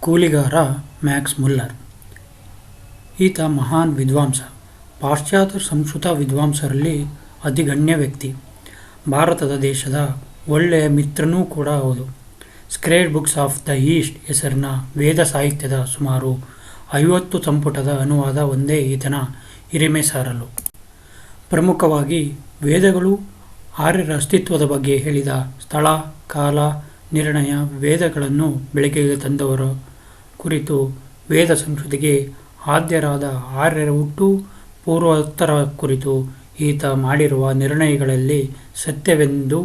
ಕೂಲಿಗಾರ Max Muller. ಈತ ಮಹಾನ್ ವಿದ್ವಾಂಸ, ಪಾಶ್ಚಾತ್ಯ ಸಂಸ್ಕೃತ ವಿದ್ವಾಂಸರಲ್ಲಿ ಅತಿಗಣ್ಯ ವ್ಯಕ್ತಿ, ಭಾರತದ ದೇಶದ ಒಳ್ಳೆಯ ಮಿತ್ರನೂ ಕೂಡ ಹೌದು. ಸ್ಕ್ರೇಡ್ ಬುಕ್ಸ್ ಆಫ್ ದ ಈಸ್ಟ್ ಹೆಸರಿನ ವೇದ ಸಾಹಿತ್ಯದ ಸುಮಾರು 50 ಸಂಪುಟದ ಅನುವಾದ ಒಂದೇ ಈತನ ಹಿರಿಮೆ ಸಾರಲು. ಪ್ರಮುಖವಾಗಿ ವೇದಗಳು ಆರ್ಯರ ಅಸ್ತಿತ್ವದ ಬಗ್ಗೆ ಹೇಳಿದ ಸ್ಥಳ, ಕಾಲ, ನಿರ್ಣಯ, ವೇದಗಳನ್ನು ಬೆಳಕಿಗೆ ತಂದವರ ಕುರಿತು, ವೇದ ಸಂಸ್ಕೃತಿಗೆ ಆದ್ಯರಾದ ಆರ್ಯರ ಹುಟ್ಟು ಪೂರ್ವೋತ್ತರ ಕುರಿತು ಈತ ಮಾಡಿರುವ ನಿರ್ಣಯಗಳಲ್ಲಿ ಸತ್ಯವೆಂದು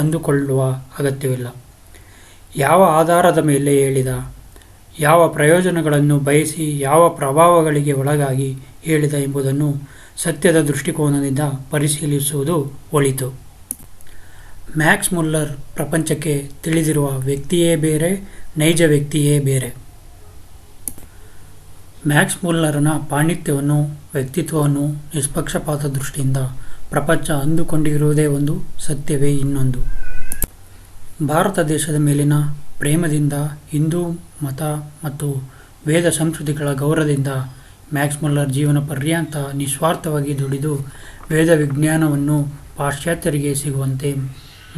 ಅಂದುಕೊಳ್ಳುವ ಅಗತ್ಯವಿಲ್ಲ. ಯಾವ ಆಧಾರದ ಮೇಲೆ ಹೇಳಿದ, ಯಾವ ಪ್ರಯೋಜನಗಳನ್ನು ಬಯಸಿ, ಯಾವ ಪ್ರಭಾವಗಳಿಗೆ ಒಳಗಾಗಿ ಹೇಳಿದ ಎಂಬುದನ್ನು ಸತ್ಯದ ದೃಷ್ಟಿಕೋನದಿಂದ ಪರಿಶೀಲಿಸುವುದು ಒಳಿತು. ಮ್ಯಾಕ್ಸ್ ಮುಲ್ಲರ್ ಪ್ರಪಂಚಕ್ಕೆ ತಿಳಿದಿರುವ ವ್ಯಕ್ತಿಯೇ ಬೇರೆ, ನೈಜ ವ್ಯಕ್ತಿಯೇ ಬೇರೆ. ಮ್ಯಾಕ್ಸ್ ಮುಲ್ಲರನ ಪಾಂಡಿತ್ಯವನ್ನು, ವ್ಯಕ್ತಿತ್ವವನ್ನು ನಿಷ್ಪಕ್ಷಪಾತ ದೃಷ್ಟಿಯಿಂದ ಪ್ರಪಂಚ ಅಂದುಕೊಂಡಿರುವುದೇ ಒಂದು, ಸತ್ಯವೇ ಇನ್ನೊಂದು. ಭಾರತ ದೇಶದ ಮೇಲಿನ ಪ್ರೇಮದಿಂದ, ಹಿಂದೂ ಮತ ಮತ್ತು ವೇದ ಸಂಸ್ಕೃತಿಗಳ ಗೌರವದಿಂದ ಮ್ಯಾಕ್ಸ್ ಮುಲ್ಲರ್ ಜೀವನ ಪರ್ಯಂತ ನಿಸ್ವಾರ್ಥವಾಗಿ ದುಡಿದು ವೇದ ವಿಜ್ಞಾನವನ್ನು ಪಾಶ್ಚಾತ್ಯರಿಗೆ ಸಿಗುವಂತೆ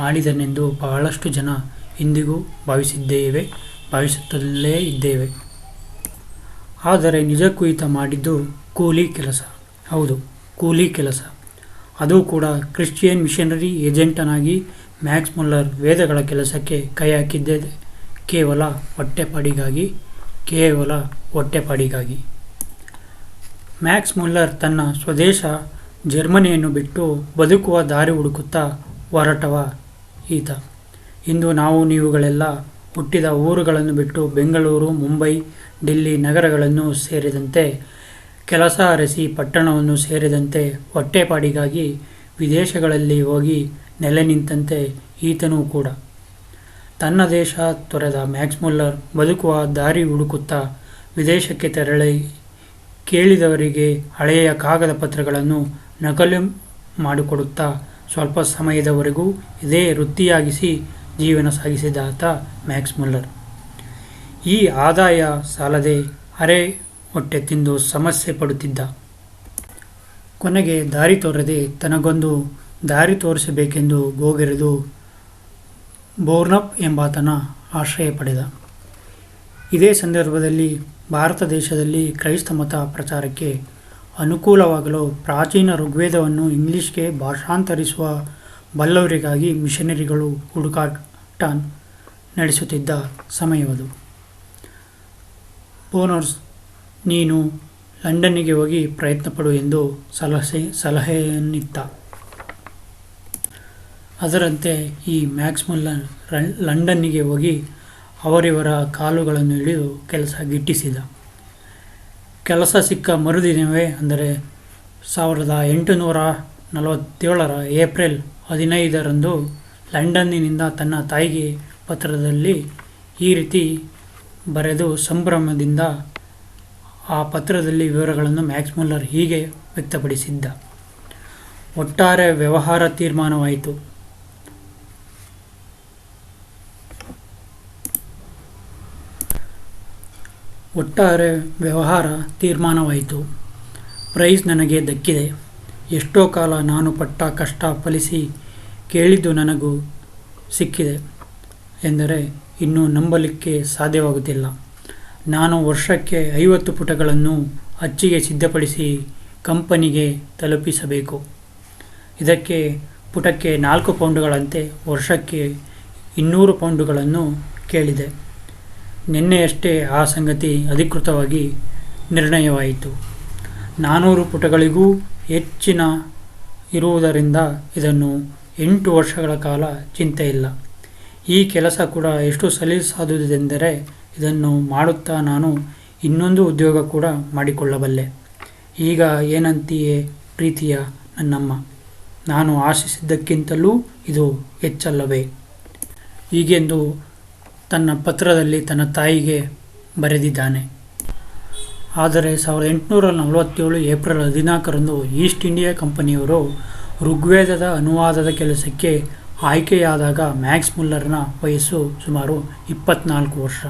ಮಾಡಿದನೆಂದು ಬಹಳಷ್ಟು ಜನ ಇಂದಿಗೂ ಭಾವಿಸುತ್ತಲೇ ಇದ್ದೇವೆ. ಆದರೆ ನಿಜಕ್ಕೂ ಈತ ಮಾಡಿದ್ದು ಕೂಲಿ ಕೆಲಸ. ಹೌದು, ಕೂಲಿ ಕೆಲಸ. ಅದು ಕೂಡ ಕ್ರಿಶ್ಚಿಯನ್ ಮಿಷನರಿ ಏಜೆಂಟನಾಗಿ ಮ್ಯಾಕ್ಸ್ ಮುಲ್ಲರ್ ವೇದಗಳ ಕೆಲಸಕ್ಕೆ ಕೈ ಹಾಕಿದ್ದೇ ಕೇವಲ ಹೊಟ್ಟೆಪಾಡಿಗಾಗಿ. ಮ್ಯಾಕ್ಸ್ ಮುಲ್ಲರ್ ತನ್ನ ಸ್ವದೇಶ ಜರ್ಮನಿಯನ್ನು ಬಿಟ್ಟು ಬದುಕುವ ದಾರಿ ಹುಡುಕುತ್ತಾ ಹೊರಟವ ಈತ. ಇಂದು ನಾವು ನೀವುಗಳೆಲ್ಲ ಹುಟ್ಟಿದ ಊರುಗಳನ್ನು ಬಿಟ್ಟು ಬೆಂಗಳೂರು, ಮುಂಬೈ, ಡೆಲ್ಲಿ ನಗರಗಳನ್ನು ಸೇರಿದಂತೆ, ಕೆಲಸ ಅರಸಿ ಪಟ್ಟಣವನ್ನು ಸೇರಿದಂತೆ ಹೊಟ್ಟೆಪಾಡಿಗಾಗಿ ವಿದೇಶಗಳಲ್ಲಿ ಹೋಗಿ ನೆಲೆ ನಿಂತಂತೆ ಈತನೂ ಕೂಡ. ತನ್ನ ದೇಶ ತೊರೆದ ಮ್ಯಾಕ್ಸ್ ಮುಲ್ಲರ್ ಬದುಕುವ ದಾರಿ ಹುಡುಕುತ್ತಾ ವಿದೇಶಕ್ಕೆ ತೆರಳಿ ಕೇಳಿದವರಿಗೆ ಹಳೆಯ ಕಾಗದ ಪತ್ರಗಳನ್ನು ನಕಲು ಮಾಡಿಕೊಡುತ್ತಾ ಸ್ವಲ್ಪ ಸಮಯದವರೆಗೂ ಇದೇ ವೃತ್ತಿಯಾಗಿಸಿ ಜೀವನ ಸಾಗಿಸಿದಾತ ಮ್ಯಾಕ್ಸ್ ಮುಲ್ಲರ್. ಈ ಆದಾಯ ಸಾಲದೆ ಅರೆ ಹೊಟ್ಟೆ ತಿಂದು ಸಮಸ್ಯೆ ಪಡುತ್ತಿದ್ದ. ಕೊನೆಗೆ ದಾರಿ ತೋರದೆ ತನಗೊಂದು ದಾರಿ ತೋರಿಸಬೇಕೆಂದು ಗೋಗೆರೆದು ಬೋರ್ನಪ್ ಎಂಬಾತನ ಆಶ್ರಯ ಪಡೆದ. ಇದೇ ಸಂದರ್ಭದಲ್ಲಿ ಭಾರತ ದೇಶದಲ್ಲಿ ಕ್ರೈಸ್ತ ಮತ ಪ್ರಚಾರಕ್ಕೆ ಅನುಕೂಲವಾಗಲು ಪ್ರಾಚೀನ ಋಗ್ವೇದವನ್ನು ಇಂಗ್ಲಿಷ್ಗೆ ಭಾಷಾಂತರಿಸುವ ಬಲ್ಲವರಿಗಾಗಿ ಮಿಷನರಿಗಳು ಹುಡುಕಾಟ ನಡೆಸುತ್ತಿದ್ದ ಸಮಯವದು. ಬೋನರ್ಸ್, ನೀನು ಲಂಡನ್ನಿಗೆ ಹೋಗಿ ಪ್ರಯತ್ನಪಡು ಎಂದು ಸಲಹೆಯನ್ನಿತ್ತ. ಅದರಂತೆ ಈ ಮ್ಯಾಕ್ಸ್ ಮುಲ್ಲರ್ ಲಂಡನ್ನಿಗೆ ಹೋಗಿ ಅವರಿವರ ಕಾಲುಗಳನ್ನು ಹಿಡಿದು ಕೆಲಸ ಗಿಟ್ಟಿಸಿದ. ಕೆಲಸ ಸಿಕ್ಕ ಮರುದಿನವೇ, ಅಂದರೆ 1847 ಏಪ್ರಿಲ್ 15 ಲಂಡನ್ನಿನಿಂದ ತನ್ನ ತಾಯಿಗೆ ಪತ್ರದಲ್ಲಿ ಈ ರೀತಿ ಬರೆದು ಸಂಭ್ರಮದಿಂದ ಆ ಪತ್ರದಲ್ಲಿ ವಿವರಗಳನ್ನು ಮ್ಯಾಕ್ಸ್ ಮುಲ್ಲರ್ ಹೀಗೆ ವ್ಯಕ್ತಪಡಿಸಿದ್ದ. ಒಟ್ಟಾರೆ ವ್ಯವಹಾರ ತೀರ್ಮಾನವಾಯಿತು. ಪ್ರೈಸ್ ನನಗೆ ದಕ್ಕಿದೆ. ಎಷ್ಟೋ ಕಾಲ ನಾನು ಪಟ್ಟ ಕಷ್ಟ ಫಲಿಸಿ ಕೇಳಿದ್ದು ನನಗೂ ಸಿಕ್ಕಿದೆ ಎಂದರೆ ಇನ್ನೂ ನಂಬಲಿಕ್ಕೆ ಸಾಧ್ಯವಾಗುತ್ತಿಲ್ಲ. ನಾನು ವರ್ಷಕ್ಕೆ 50 ಪುಟಗಳನ್ನು ಅಚ್ಚಿಗೆ ಸಿದ್ಧಪಡಿಸಿ ಕಂಪನಿಗೆ ತಲುಪಿಸಬೇಕು. ಇದಕ್ಕೆ ಪುಟಕ್ಕೆ 4 ಪೌಂಡುಗಳಂತೆ ವರ್ಷಕ್ಕೆ 200 ಪೌಂಡುಗಳನ್ನು ಕೇಳಿದೆ. ನಿನ್ನೆಯಷ್ಟೇ ಆ ಸಂಗತಿ ಅಧಿಕೃತವಾಗಿ ನಿರ್ಣಯವಾಯಿತು. 400 ಪುಟಗಳಿಗೂ ಹೆಚ್ಚಿನ ಇರುವುದರಿಂದ ಇದನ್ನು 8 ವರ್ಷಗಳ ಕಾಲ ಚಿಂತೆಯಿಲ್ಲ. ಈ ಕೆಲಸ ಕೂಡ ಎಷ್ಟು ಸಲೀಸಾದುದೆಂದರೆ ಇದನ್ನು ಮಾಡುತ್ತಾ ನಾನು ಇನ್ನೊಂದು ಉದ್ಯೋಗ ಕೂಡ ಮಾಡಿಕೊಳ್ಳಬಲ್ಲೆ. ಈಗ ಏನಂತೀಯೇ ಪ್ರೀತಿಯ ನನ್ನಮ್ಮ, ನಾನು ಆಶಿಸಿದ್ದಕ್ಕಿಂತಲೂ ಇದು ಹೆಚ್ಚಲ್ಲವೇ? ಹೀಗೆಂದು ತನ್ನ ಪತ್ರದಲ್ಲಿ ತನ್ನ ತಾಯಿಗೆ ಬರೆದಿದ್ದಾನೆ. ಆದರೆ 1847 ಏಪ್ರಿಲ್ 14 ಈಸ್ಟ್ ಇಂಡಿಯಾ ಕಂಪನಿಯವರು ಋಗ್ವೇದದ ಅನುವಾದದ ಕೆಲಸಕ್ಕೆ ಆಯ್ಕೆಯಾದಾಗ ಮ್ಯಾಕ್ಸ್ ಮುಲ್ಲರ್ನ ವಯಸ್ಸು ಸುಮಾರು 24 ವರ್ಷ.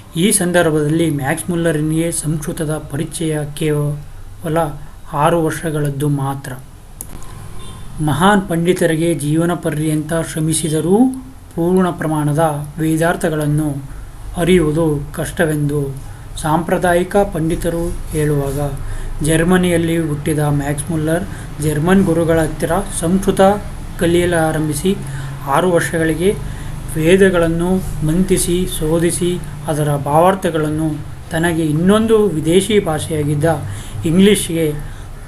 ಈ ಸಂದರ್ಭದಲ್ಲಿ ಮ್ಯಾಕ್ಸ್ ಮುಲ್ಲರನಿಗೆ ಸಂಸ್ಕೃತದ ಪರಿಚಯ ಕೇವಲ 6 ವರ್ಷಗಳದ್ದು ಮಾತ್ರ. ಮಹಾನ್ ಪಂಡಿತರಿಗೆ ಜೀವನ ಪರ್ಯಂತ ಶ್ರಮಿಸಿದರೂ ಪೂರ್ಣ ಪ್ರಮಾಣದ ವೇದಾರ್ಥಗಳನ್ನು ಅರಿಯುವುದು ಕಷ್ಟವೆಂದು ಸಾಂಪ್ರದಾಯಿಕ ಪಂಡಿತರು ಹೇಳುವಾಗ, ಜರ್ಮನಿಯಲ್ಲಿ ಹುಟ್ಟಿದ ಮ್ಯಾಕ್ಸ್ ಮುಲ್ಲರ್ ಜರ್ಮನ್ ಗುರುಗಳ ಹತ್ತಿರ ಸಂಸ್ಕೃತ ಕಲಿಯಲಾರಂಭಿಸಿ 6 ವರ್ಷಗಳಿಗೆ ವೇದಗಳನ್ನು ಮಂಥಿಸಿ ಶೋಧಿಸಿ ಅದರ ಭಾವಾರ್ಥಗಳನ್ನು ತನಗೆ ಇನ್ನೊಂದು ವಿದೇಶಿ ಭಾಷೆಯಾಗಿದ್ದ ಇಂಗ್ಲಿಷ್ಗೆ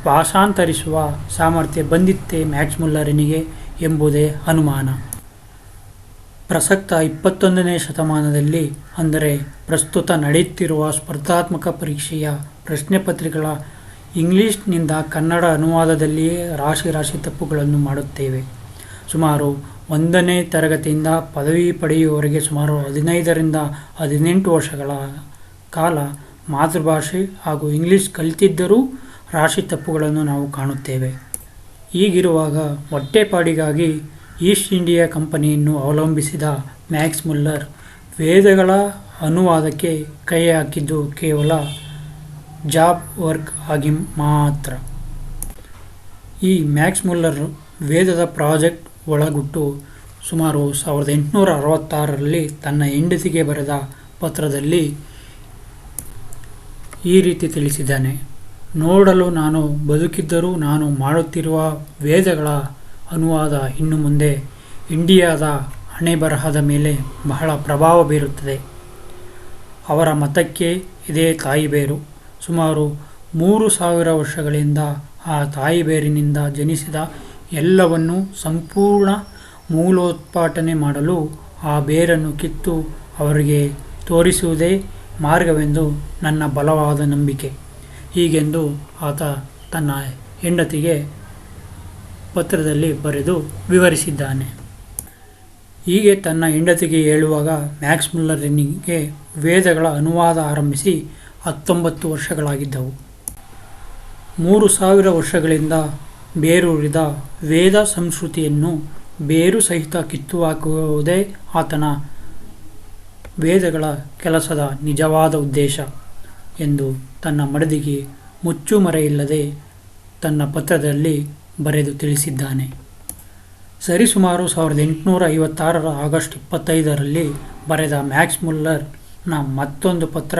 ಭಾಷಾಂತರಿಸುವ ಸಾಮರ್ಥ್ಯ ಬಂದಿತ್ತೇ ಮ್ಯಾಕ್ಸ್ ಮುಲ್ಲರನಿಗೆ ಎಂಬುದೇ ಅನುಮಾನ. ಪ್ರಸಕ್ತ 21ನೇ ಶತಮಾನದಲ್ಲಿ, ಅಂದರೆ ಪ್ರಸ್ತುತ ನಡೆಯುತ್ತಿರುವ ಸ್ಪರ್ಧಾತ್ಮಕ ಪರೀಕ್ಷೆಯ ಪ್ರಶ್ನೆ ಪತ್ರಿಕೆಗಳ ಇಂಗ್ಲಿಷ್ನಿಂದ ಕನ್ನಡ ಅನುವಾದದಲ್ಲಿಯೇ ರಾಶಿ ತಪ್ಪುಗಳನ್ನು ಮಾಡುತ್ತೇವೆ. ಸುಮಾರು 1ನೇ ತರಗತಿಯಿಂದ ಪದವಿ ಪಡೆಯುವವರೆಗೆ ಸುಮಾರು 15ರಿಂದ 18 ವರ್ಷಗಳ ಕಾಲ ಮಾತೃಭಾಷೆ ಹಾಗೂ ಇಂಗ್ಲಿಷ್ ಕಲಿತಿದ್ದರೂ ರಾಶಿ ತಪ್ಪುಗಳನ್ನು ನಾವು ಕಾಣುತ್ತೇವೆ. ಹೀಗಿರುವಾಗ ಹೊಟ್ಟೆಪಾಡಿಗಾಗಿ ಈಸ್ಟ್ ಇಂಡಿಯಾ ಕಂಪನಿಯನ್ನು ಅವಲಂಬಿಸಿದ ಮ್ಯಾಕ್ಸ್ ಮುಲ್ಲರ್ ವೇದಗಳ ಅನುವಾದಕ್ಕೆ ಕೈ ಹಾಕಿದ್ದು ಕೇವಲ ಜಾಬ್ ವರ್ಕ್ ಆಗಿ ಮಾತ್ರ. ಈ ಮ್ಯಾಕ್ಸ್ ಮುಲ್ಲರ್ ವೇದದ ಪ್ರಾಜೆಕ್ಟ್ ಒಳಗುಟ್ಟು ಸುಮಾರು 1866ರಲ್ಲಿ ತನ್ನ ಹೆಂಡತಿಗೆ ಬರೆದ ಪತ್ರದಲ್ಲಿ ಈ ರೀತಿ ತಿಳಿಸಿದ್ದಾನೆ: ನೋಡಲು ನಾನು ಬದುಕಿದ್ದರೂ ನಾನು ಮಾಡುತ್ತಿರುವ ವೇದಗಳ ಅನುವಾದ ಇನ್ನು ಮುಂದೆ ಇಂಡಿಯಾದ ಹಣೆಬರಹದ ಮೇಲೆ ಬಹಳ ಪ್ರಭಾವ ಬೀರುತ್ತದೆ. ಅವರ ಮತಕ್ಕೆ ಇದೇ ತಾಯಿಬೇರು. ಸುಮಾರು 3000 ವರ್ಷಗಳಿಂದ ಆ ತಾಯಿಬೇರಿನಿಂದ ಜನಿಸಿದ ಎಲ್ಲವನ್ನೂ ಸಂಪೂರ್ಣ ಮೂಲೋತ್ಪಾಟನೆ ಮಾಡಲು ಆ ಬೇರನ್ನು ಕಿತ್ತು ಅವರಿಗೆ ತೋರಿಸುವುದೇ ಮಾರ್ಗವೆಂದು ನನ್ನ ಬಲವಾದ ನಂಬಿಕೆ. ಹೀಗೆಂದು ಆತ ತನ್ನ ಹೆಂಡತಿಗೆ ಪತ್ರದಲ್ಲಿ ಬರೆದು ವಿವರಿಸಿದ್ದಾನೆ. ಹೀಗೆ ತನ್ನ ಹೆಂಡತಿಗೆ ಹೇಳುವಾಗ ಮ್ಯಾಕ್ಸ್ ಮುಲ್ಲರನಿಗೆ ವೇದಗಳ ಅನುವಾದ ಆರಂಭಿಸಿ 19 ವರ್ಷಗಳಾಗಿದ್ದವು. 3000 ವರ್ಷಗಳಿಂದ ಬೇರೂರಿದ ವೇದ ಸಂಸ್ಕೃತಿಯನ್ನು ಬೇರು ಸಹಿತ ಕಿತ್ತುಹಾಕುವುದೇ ಆತನ ವೇದಗಳ ಕೆಲಸದ ನಿಜವಾದ ಉದ್ದೇಶ ಎಂದು ತನ್ನ ಮಡದಿಗೆ ಮುಚ್ಚುಮರೆಯಿಲ್ಲದೆ ತನ್ನ ಪತ್ರದಲ್ಲಿ ಬರೆದು ತಿಳಿಸಿದ್ದಾನೆ. ಸರಿಸುಮಾರು 1856ರ ಆಗಸ್ಟ್ 25ರಲ್ಲಿ ಬರೆದ ಮ್ಯಾಕ್ಸ್ ಮುಲ್ಲರ್ನ ಮತ್ತೊಂದು ಪತ್ರ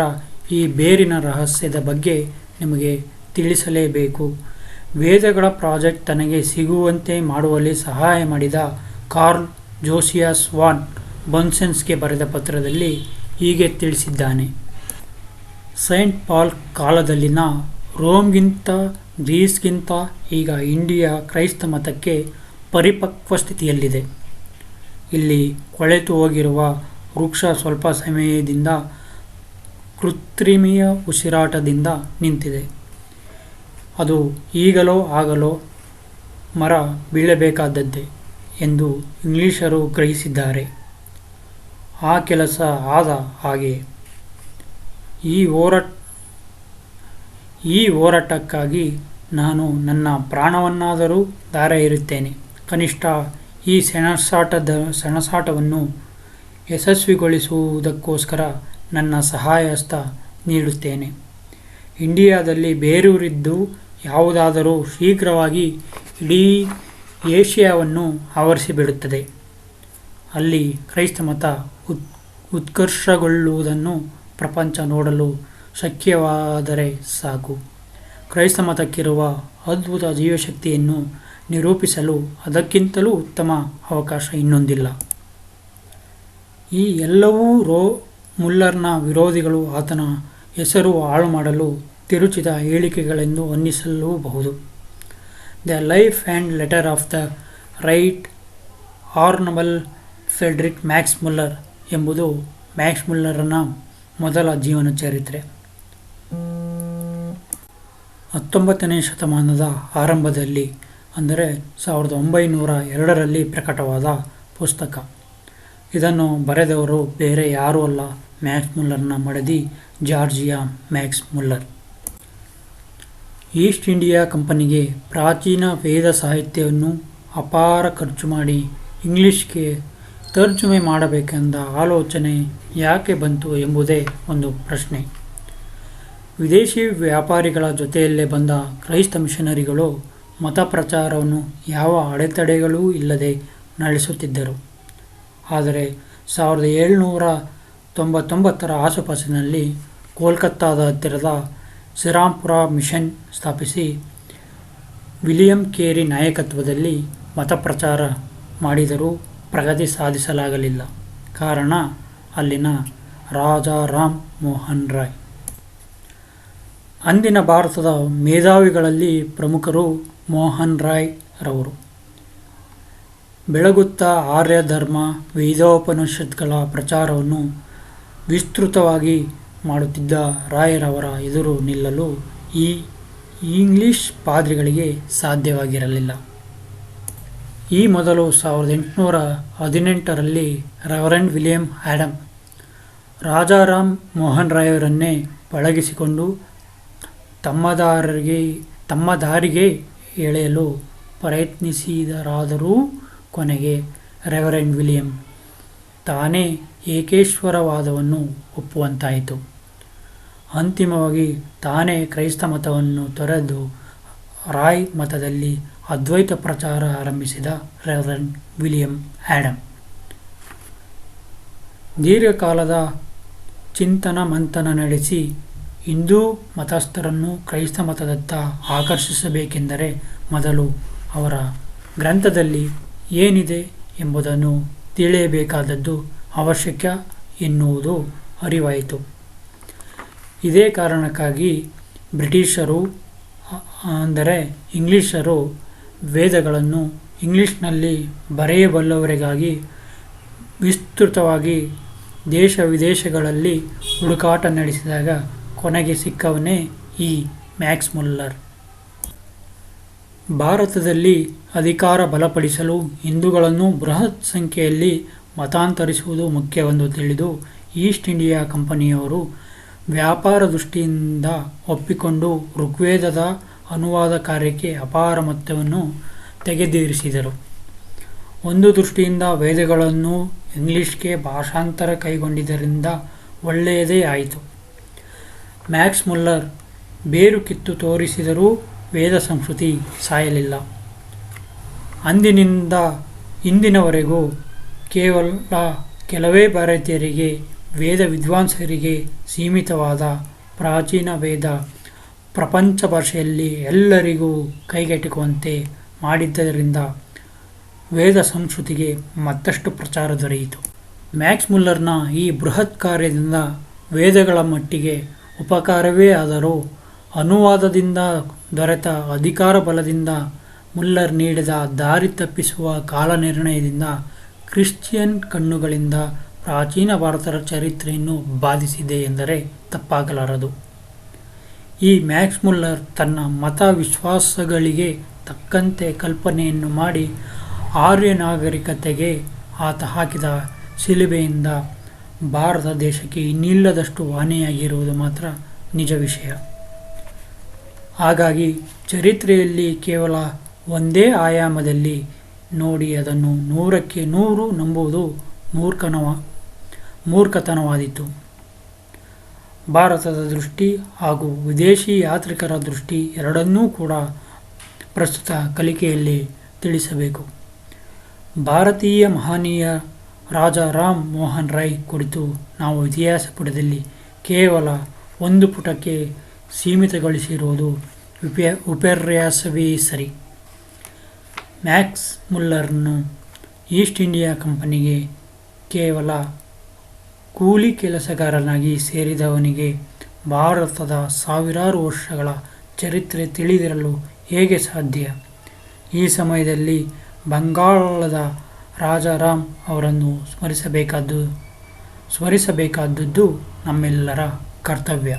ಈ ಬೇರಿನ ರಹಸ್ಯದ ಬಗ್ಗೆ ನಿಮಗೆ ತಿಳಿಸಲೇಬೇಕು. ವೇದಗಳ ಪ್ರಾಜೆಕ್ಟ್ ತನಗೆ ಸಿಗುವಂತೆ ಮಾಡುವಲ್ಲಿ ಸಹಾಯ ಮಾಡಿದ ಕಾರ್ಲ್ ಜೋಸಿಯಸ್ ವಾನ್ ಬನ್ಸೆನ್ಸ್ಗೆ ಬರೆದ ಪತ್ರದಲ್ಲಿ ಹೀಗೆ ತಿಳಿಸಿದ್ದಾನೆ: ಸೈಂಟ್ ಪಾಲ್ ಕಾಲದಲ್ಲಿನ ರೋಮ್ಗಿಂತ ಗ್ರೀಸ್ಗಿಂತ ಈಗ ಇಂಡಿಯಾ ಕ್ರೈಸ್ತ ಮತಕ್ಕೆ ಪರಿಪಕ್ವ ಸ್ಥಿತಿಯಲ್ಲಿದೆ. ಇಲ್ಲಿ ಕೊಳೆತು ಹೋಗಿರುವ ವೃಕ್ಷ ಸ್ವಲ್ಪ ಸಮಯದಿಂದ ಕೃತ್ರಿಮಿಯ ಉಸಿರಾಟದಿಂದ ನಿಂತಿದೆ. ಅದು ಈಗಲೋ ಆಗಲೋ ಮರ ಬೀಳಬೇಕಾದದ್ದೇ ಎಂದು ಇಂಗ್ಲಿಷರು ಗ್ರಹಿಸಿದ್ದಾರೆ. ಆ ಕೆಲಸ ಆದ ಹಾಗೆ. ಈ ಹೋರಾಟಕ್ಕಾಗಿ ನಾನು ನನ್ನ ಪ್ರಾಣವನ್ನಾದರೂ ಧಾರೆ ಎರೆಯುತ್ತೇನೆ. ಕನಿಷ್ಠ ಈ ಸೆಣಸಾಟವನ್ನು ಯಶಸ್ವಿಗೊಳಿಸುವುದಕ್ಕೋಸ್ಕರ ನನ್ನ ಸಹಾಯ ಹಸ್ತ ನೀಡುತ್ತೇನೆ. ಇಂಡಿಯಾದಲ್ಲಿ ಬೇರೂರಿದ್ದು ಯಾವುದಾದರೂ ಶೀಘ್ರವಾಗಿ ಇಡೀ ಏಷ್ಯಾವನ್ನು ಆವರಿಸಿಬಿಡುತ್ತದೆ. ಅಲ್ಲಿ ಕ್ರೈಸ್ತಮತ ಉತ್ಕರ್ಷಗೊಳ್ಳುವುದನ್ನು ಪ್ರಪಂಚ ನೋಡಲು ಶಕ್ಯವಾದರೆ ಸಾಕು. ಕ್ರೈಸ್ತಮತಕ್ಕಿರುವ ಅದ್ಭುತ ಜೀವಶಕ್ತಿಯನ್ನು ನಿರೂಪಿಸಲು ಅದಕ್ಕಿಂತಲೂ ಉತ್ತಮ ಅವಕಾಶ ಇನ್ನೊಂದಿಲ್ಲ. ಈ ಎಲ್ಲವೂ ಮುಲ್ಲರ್ನ ವಿರೋಧಿಗಳು ಆತನ ಹೆಸರು ಹಾಳು ಮಾಡಲು ತಿರುಚಿದ ಹೇಳಿಕೆಗಳೆಂದು ಅನ್ನಿಸಲೂಬಹುದು. The life and letters of the right honourable Friedrich Max Muller ಎಂಬುದು ಮ್ಯಾಕ್ಸ್ ಮುಲ್ಲರನ ಮೊದಲ ಜೀವನ ಚರಿತ್ರೆ. 19ನೇ ಶತಮಾನದ ಆರಂಭದಲ್ಲಿ, ಅಂದರೆ 1902ರಲ್ಲಿ ಪ್ರಕಟವಾದ ಪುಸ್ತಕ. ಇದನ್ನು ಬರೆದವರು ಬೇರೆ ಯಾರೂ ಅಲ್ಲ, ಮ್ಯಾಕ್ಸ್ ಮುಲ್ಲರ್ನ ಮಡದಿ Georgia Max Muller. East India ಕಂಪನಿಗೆ ಪ್ರಾಚೀನ ವೇದ ಸಾಹಿತ್ಯವನ್ನು ಅಪಾರ ಖರ್ಚು ಮಾಡಿ ಇಂಗ್ಲಿಷ್ಗೆ ತರ್ಜುಮೆ ಮಾಡಬೇಕೆಂದ ಆಲೋಚನೆ ಯಾಕೆ ಬಂತು ಎಂಬುದೇ ಒಂದು ಪ್ರಶ್ನೆ. ವಿದೇಶಿ ವ್ಯಾಪಾರಿಗಳ ಜೊತೆಯಲ್ಲೇ ಬಂದ ಕ್ರೈಸ್ತ ಮಿಷನರಿಗಳು ಮತ ಪ್ರಚಾರವನ್ನು ಯಾವ ಅಡೆತಡೆಗಳೂ ಇಲ್ಲದೆ ನಡೆಸುತ್ತಿದ್ದರು. ಆದರೆ 1799 ಆಸುಪಾಸಿನಲ್ಲಿ ಕೋಲ್ಕತ್ತಾದ ಹತ್ತಿರದ ಶ್ರೀರಾಂಪುರ ಮಿಷನ್ ಸ್ಥಾಪಿಸಿ ವಿಲಿಯಂ ಕೇರಿ ನಾಯಕತ್ವದಲ್ಲಿ ಮತ ಪ್ರಚಾರ ಮಾಡಿದರೂ ಪ್ರಗತಿ ಸಾಧಿಸಲಾಗಲಿಲ್ಲ. ಕಾರಣ ಅಲ್ಲಿನ ರಾಜಾ ರಾಮ್ ಮೋಹನ್ ರಾಯ್. ಅಂದಿನ ಭಾರತದ ಮೇಧಾವಿಗಳಲ್ಲಿ ಪ್ರಮುಖರು ಮೋಹನ್ ರಾಯ್ ರವರು. ಬೆಳಗುತ್ತಾ ಆರ್ಯ ಧರ್ಮ ವೇದೋಪನಿಷತ್ಗಳ ಪ್ರಚಾರವನ್ನು ವಿಸ್ತೃತವಾಗಿ ಮಾಡುತ್ತಿದ್ದ ರಾಯರವರ ಎದುರು ನಿಲ್ಲಲು ಈ ಇಂಗ್ಲಿಷ್ ಪಾದ್ರಿಗಳಿಗೆ ಸಾಧ್ಯವಾಗಿರಲಿಲ್ಲ. ಈ ಮೊದಲು 1818ರಲ್ಲಿ reverend William Adam Rajaram Mohan ರಾಯರನ್ನೇ ಪಳಗಿಸಿಕೊಂಡು ತಮ್ಮ ದಾರಿಗೆ ಎಳೆಯಲು ಪ್ರಯತ್ನಿಸಿದರಾದರೂ ಕೊನೆಗೆ ರೆವರೆಂಡ್ ವಿಲಿಯಂ ತಾನೇ ಏಕೇಶ್ವರವಾದವನ್ನು ಒಪ್ಪುವಂತಾಯಿತು. ಅಂತಿಮವಾಗಿ ತಾನೇ ಕ್ರೈಸ್ತ ಮತವನ್ನು ತೊರೆದು ರಾಯ್ ಮತದಲ್ಲಿ ಅದ್ವೈತ ಪ್ರಚಾರ ಆರಂಭಿಸಿದ ರೆವರೆಂಡ್ ವಿಲಿಯಂ ಆಡಮ್ ದೀರ್ಘಕಾಲದ ಚಿಂತನ ಮಂಥನ ನಡೆಸಿ ಹಿಂದೂ ಮತಸ್ಥರನ್ನು ಕ್ರೈಸ್ತ ಮತದತ್ತ ಆಕರ್ಷಿಸಬೇಕೆಂದರೆ ಮೊದಲು ಅವರ ಗ್ರಂಥದಲ್ಲಿ ಏನಿದೆ ಎಂಬುದನ್ನು ತಿಳಿಯಬೇಕಾದದ್ದು ಅವಶ್ಯಕ ಎನ್ನುವುದು ಅರಿವಾಯಿತು. ಇದೇ ಕಾರಣಕ್ಕಾಗಿ ಬ್ರಿಟಿಷರು ಅಂದರೆ ಇಂಗ್ಲಿಷರು ವೇದಗಳನ್ನು ಇಂಗ್ಲಿಷ್ನಲ್ಲಿ ಬರೆಯಬಲ್ಲವರಿಗಾಗಿ ವಿಸ್ತೃತವಾಗಿ ದೇಶ ವಿದೇಶಗಳಲ್ಲಿ ಹುಡುಕಾಟ ನಡೆಸಿದಾಗ ಕೊನೆಗೆ ಸಿಕ್ಕವನೇ ಈ ಮ್ಯಾಕ್ಸ್ ಮುಲ್ಲರ್. ಭಾರತದಲ್ಲಿ ಅಧಿಕಾರ ಬಲಪಡಿಸಲು ಹಿಂದೂಗಳನ್ನು ಬೃಹತ್ ಸಂಖ್ಯೆಯಲ್ಲಿ ಮತಾಂತರಿಸುವುದು ಮುಖ್ಯವೆಂದು ತಿಳಿದು ಈಸ್ಟ್ ಇಂಡಿಯಾ ಕಂಪನಿಯವರು ವ್ಯಾಪಾರ ದೃಷ್ಟಿಯಿಂದ ಒಪ್ಪಿಕೊಂಡು ಋಗ್ವೇದದ ಅನುವಾದ ಕಾರ್ಯಕ್ಕೆ ಅಪಾರ ಮೊತ್ತವನ್ನು ತೆಗೆದಿರಿಸಿದರು. ಒಂದು ದೃಷ್ಟಿಯಿಂದ ವೇದಗಳನ್ನು ಇಂಗ್ಲಿಷ್ಗೆ ಭಾಷಾಂತರ ಕೈಗೊಂಡಿದ್ದರಿಂದ ಒಳ್ಳೆಯದೇ ಆಯಿತು. ಮ್ಯಾಕ್ಸ್ ಮುಲ್ಲರ್ ಬೇರು ಕಿತ್ತು ತೋರಿಸಿದರೂ ವೇದ ಸಂಸ್ಕೃತಿ ಸಾಯಲಿಲ್ಲ. ಅಂದಿನಿಂದ ಇಂದಿನವರೆಗೂ ಕೇವಲ ಕೆಲವೇ ಭಾರತೀಯರಿಗೆ ವೇದ ವಿದ್ವಾಂಸರಿಗೆ ಸೀಮಿತವಾದ ಪ್ರಾಚೀನ ವೇದ ಪ್ರಪಂಚ ಭಾಷೆಯಲ್ಲಿ ಎಲ್ಲರಿಗೂ ಕೈಗೆಟುಕುವಂತೆ ಮಾಡಿದ್ದರಿಂದ ವೇದ ಸಂಸ್ಕೃತಿಗೆ ಮತ್ತಷ್ಟು ಪ್ರಚಾರ ದೊರೆಯಿತು. ಮ್ಯಾಕ್ಸ್ ಮುಲ್ಲರ್ನ ಈ ಬೃಹತ್ ಕಾರ್ಯದಿಂದ ವೇದಗಳ ಮಟ್ಟಿಗೆ ಉಪಕಾರವೇ ಆದರೂ ಅನುವಾದದಿಂದ ದೊರೆತ ಅಧಿಕಾರ ಬಲದಿಂದ ಮುಲ್ಲರ್ ನೀಡಿದ ದಾರಿ ತಪ್ಪಿಸುವ ಕಾಲನಿರ್ಣಯದಿಂದ ಕ್ರಿಶ್ಚಿಯನ್ ಕಣ್ಣುಗಳಿಂದ ಪ್ರಾಚೀನ ಭಾರತದ ಚರಿತ್ರೆಯನ್ನು ಬಾಧಿಸಿದೆ ಎಂದರೆ ತಪ್ಪಾಗಲಾರದು. ಈ ಮ್ಯಾಕ್ಸ್ ಮುಲ್ಲರ್ ತನ್ನ ಮತ ವಿಶ್ವಾಸಗಳಿಗೆ ತಕ್ಕಂತೆ ಕಲ್ಪನೆಯನ್ನು ಮಾಡಿ ಆರ್ಯ ನಾಗರಿಕತೆಗೆ ಆತ ಹಾಕಿದ ಶಿಲುಬೆಯಿಂದ ಭಾರತ ದೇಶಕ್ಕೆ ಇನ್ನಿಲ್ಲದಷ್ಟು ಹಾನಿಯಾಗಿರುವುದು ಮಾತ್ರ ನಿಜ ವಿಷಯ. ಹಾಗಾಗಿ ಚರಿತ್ರೆಯಲ್ಲಿ ಕೇವಲ ಒಂದೇ ಆಯಾಮದಲ್ಲಿ ನೋಡಿ ಅದನ್ನು 100ಕ್ಕೆ 100 ನಂಬುವುದು ಮೂರ್ಖತನವಾದೀತು. ಭಾರತದ ದೃಷ್ಟಿ ಹಾಗೂ ವಿದೇಶಿ ಯಾತ್ರಿಕರ ದೃಷ್ಟಿ ಎರಡನ್ನೂ ಕೂಡ ಪ್ರಸ್ತುತ ಕಲಿಕೆಯಲ್ಲಿ ತಿಳಿಸಬೇಕು. ಭಾರತೀಯ ಮಹನೀಯ ರಾಜಾ ರಾಮ್ ಮೋಹನ್ ರಾಯ್ ಕುರಿತು ನಾವು ಇತಿಹಾಸ ಪುಟದಲ್ಲಿ ಕೇವಲ ಒಂದು ಪುಟಕ್ಕೆ ಸೀಮಿತಗೊಳಿಸಿರುವುದು ವಿಪರ್ಯಾಸವೇ ಸರಿ. ಮ್ಯಾಕ್ಸ್ ಮುಲ್ಲರ್ನು ಈಸ್ಟ್ ಇಂಡಿಯಾ ಕಂಪನಿಗೆ ಕೇವಲ ಕೂಲಿ ಕೆಲಸಗಾರನಾಗಿ ಸೇರಿದವನಿಗೆ ಭಾರತದ ಸಾವಿರಾರು ವರ್ಷಗಳ ಚರಿತ್ರೆ ತಿಳಿದಿರಲು ಹೇಗೆ ಸಾಧ್ಯ? ಈ ಸಮಯದಲ್ಲಿ ಬಂಗಾಳದ ರಾಜಾರಾಮ್ ಅವರನ್ನು ಸ್ಮರಿಸಬೇಕಾದದ್ದು ನಮ್ಮೆಲ್ಲರ ಕರ್ತವ್ಯ.